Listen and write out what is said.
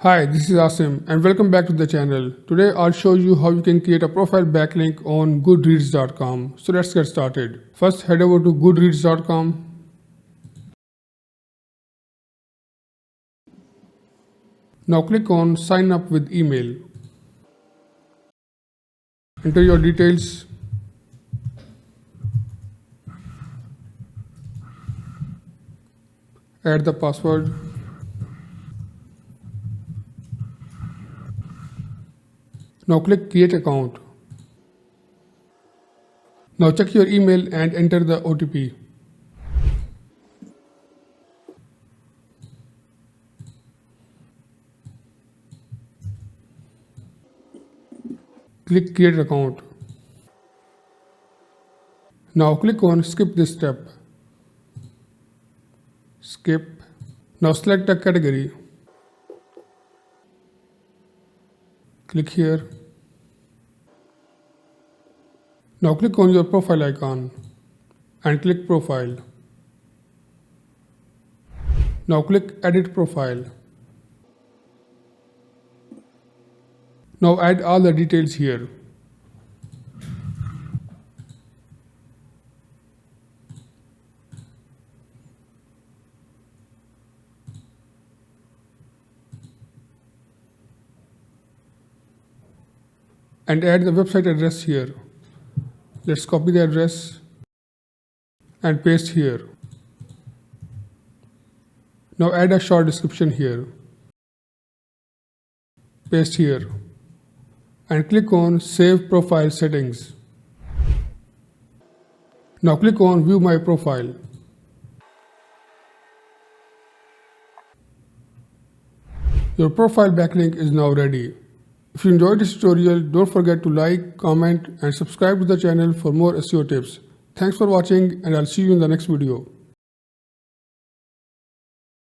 Hi, this is Asim and welcome back to the channel. Today I'll show you how you can create a profile backlink on goodreads.com. So let's get started. First head over to goodreads.com. Now click on sign up with email. Enter your details. Add the password. Now click create account. Now check your email and enter the OTP. Click create account. Now click on skip this step. Skip. Now select a category. Click here. Now click on your profile icon and click profile. Now click edit profile. Now add all the details here. And add the website address here. Let's copy the address and paste here. Now add a short description here. Paste here. And click on Save Profile Settings. Now click on View My Profile. Your profile backlink is now ready. If you enjoyed this tutorial, don't forget to like, comment and subscribe to the channel for more SEO tips. Thanks for watching and I'll see you in the next video.